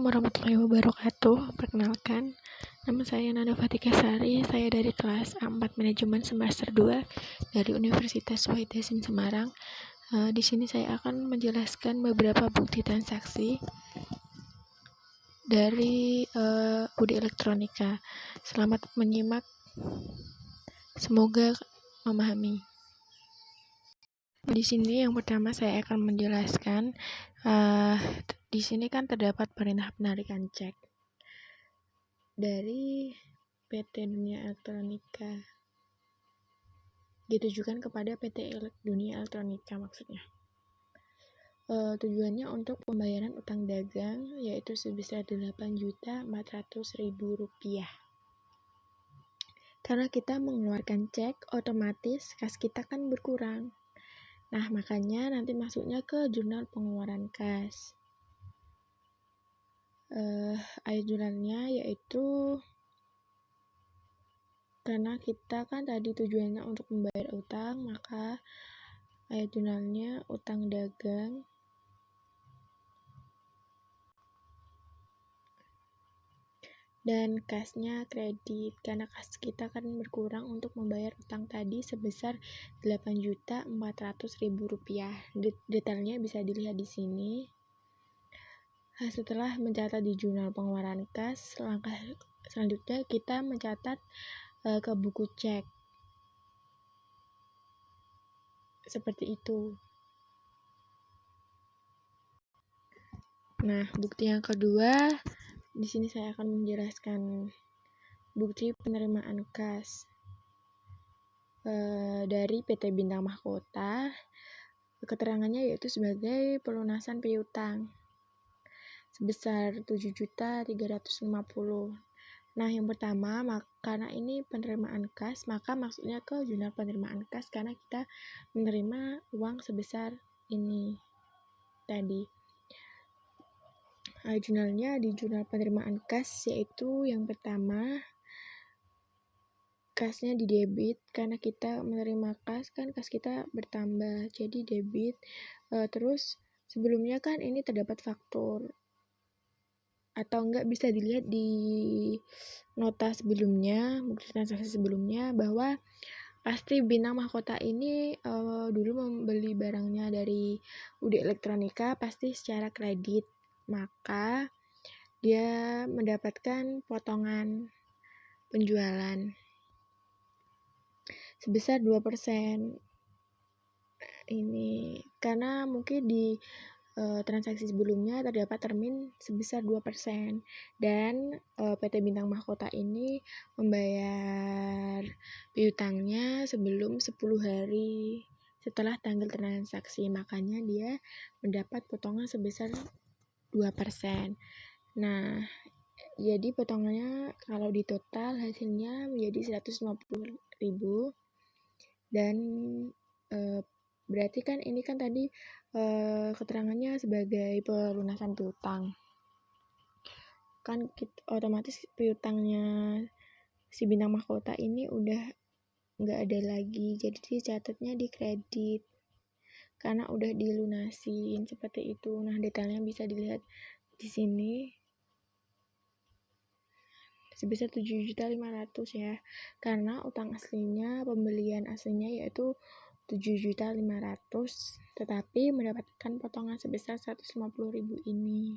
Assalamualaikum warahmatullahi wabarakatuh. Perkenalkan, nama saya Nanda Fatika Sari. Saya dari kelas A4 Manajemen semester 2 dari Universitas Wahid Hasim Semarang. Di sini saya akan menjelaskan beberapa bukti transaksi dari UD Elektronika. Selamat menyimak. Semoga memahami. Di sini yang pertama saya akan menjelaskan di sini kan terdapat perintah penarikan cek dari PT Dunia Elektronika ditujukan kepada PT Dunia Elektronika maksudnya. Tujuannya untuk pembayaran utang dagang yaitu sebesar Rp8.400.000. Karena kita mengeluarkan cek, otomatis kas kita kan berkurang. Nah, makanya nanti masuknya ke jurnal pengeluaran kas. Ayat jurnalnya yaitu karena kita kan tadi tujuannya untuk membayar utang, maka ayat jurnalnya utang dagang dan kasnya kredit, karena kas kita kan berkurang untuk membayar utang tadi sebesar Rp8.400.000. Detailnya bisa dilihat di sini. Setelah mencatat di jurnal pengeluaran kas, langkah selanjutnya kita mencatat ke buku cek. Seperti itu. Nah, bukti yang kedua, di sini saya akan menjelaskan bukti penerimaan kas dari PT Bintang Mahkota. Keterangannya yaitu sebagai pelunasan piutang sebesar Rp7.350.000. Nah, yang pertama, karena ini penerimaan kas, maka maksudnya ke jurnal penerimaan kas karena kita menerima uang sebesar ini tadi. Jurnalnya di jurnal penerimaan kas yaitu yang pertama, kasnya di debit karena kita menerima kas, kan kas kita bertambah jadi debit. Terus sebelumnya kan ini terdapat faktur atau enggak bisa dilihat di nota sebelumnya, bukti transaksi sebelumnya bahwa pasti Bintang Mahkota ini dulu membeli barangnya dari UD Elektronika pasti secara kredit, maka dia mendapatkan potongan penjualan sebesar 2%. Ini karena mungkin di transaksi sebelumnya terdapat termin sebesar 2% dan PT Bintang Mahkota ini membayar piutangnya sebelum 10 hari setelah tanggal transaksi, makanya dia mendapat potongan sebesar 2%. Nah, jadi potongannya kalau di total hasilnya menjadi Rp150.000 dan berarti kan ini kan tadi keterangannya sebagai pelunasan piutang. Kan otomatis piutangnya si Bintang Mahkota ini udah nggak ada lagi, jadi dicatatnya di kredit karena udah dilunasin seperti itu. Nah, detailnya bisa dilihat di sini sebesar 7.500.000 ya, karena utang aslinya, pembelian aslinya yaitu 7.500.000, tetapi mendapatkan potongan sebesar 150.000 ini.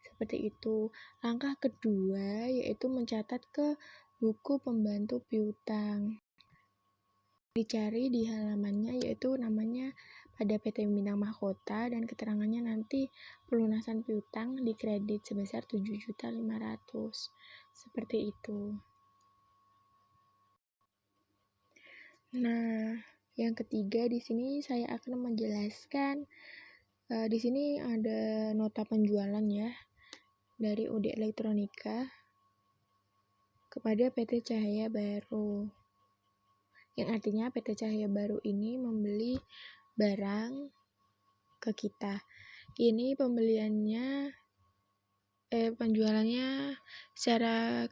Seperti itu. Langkah kedua yaitu mencatat ke buku pembantu piutang. Dicari di halamannya yaitu namanya pada PT Bintang Mahkota dan keterangannya nanti pelunasan piutang di kredit sebesar 7.500.000. Seperti itu. Nah, yang ketiga di sini saya akan menjelaskan di sini ada nota penjualan ya dari UD Elektronika kepada PT Cahaya Baru. Yang artinya PT Cahaya Baru ini membeli barang ke kita. Ini pembeliannya penjualannya secara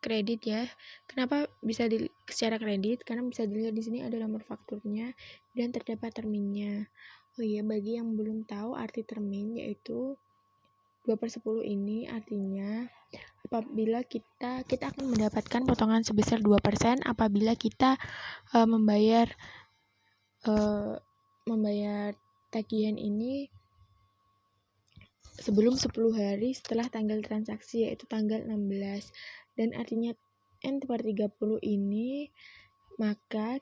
kredit ya. Kenapa bisa secara kredit? Karena bisa dilihat di sini ada nomor fakturnya dan terdapat terminnya. Oh iya, bagi yang belum tahu arti termin yaitu 2/10 ini artinya apabila kita akan mendapatkan potongan sebesar 2% apabila kita membayar tagihan ini sebelum 10 hari setelah tanggal transaksi, yaitu tanggal 16. Dan artinya N/30 ini, maka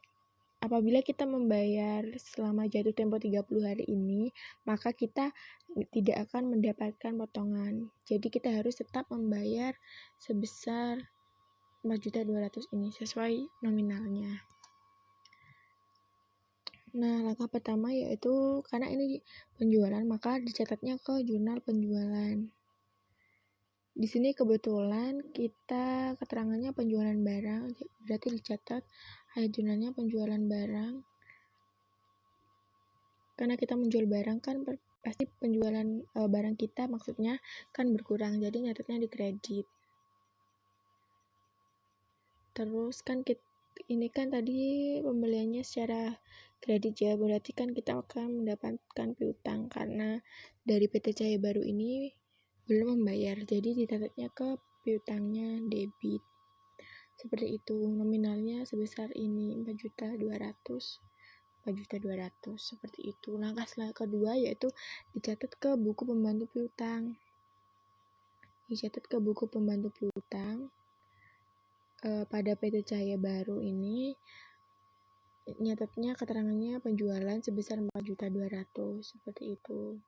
apabila kita membayar selama jatuh tempo 30 hari ini, maka kita tidak akan mendapatkan potongan. Jadi kita harus tetap membayar sebesar 4.200.000 ini sesuai nominalnya. Nah, langkah pertama yaitu karena ini penjualan, maka dicatatnya ke jurnal penjualan. Di sini kebetulan kita keterangannya penjualan barang, berarti dicatat jurnalnya penjualan barang. Karena kita menjual barang kan pasti penjualan barang kita maksudnya kan berkurang, jadi nyatetnya di kredit. Terus kan ini kan tadi pembeliannya secara kredit ya, berarti kan kita akan mendapatkan piutang karena dari PT Cahaya Baru ini belum membayar, jadi dicatatnya ke piutangnya debit. Seperti itu, nominalnya sebesar ini 4.200.000, seperti itu. Langkah kedua yaitu dicatat ke buku pembantu piutang. Dicatat ke buku pembantu piutang. Pada PT Cahaya Baru ini nyatetnya keterangannya penjualan sebesar 4.200.000, seperti itu.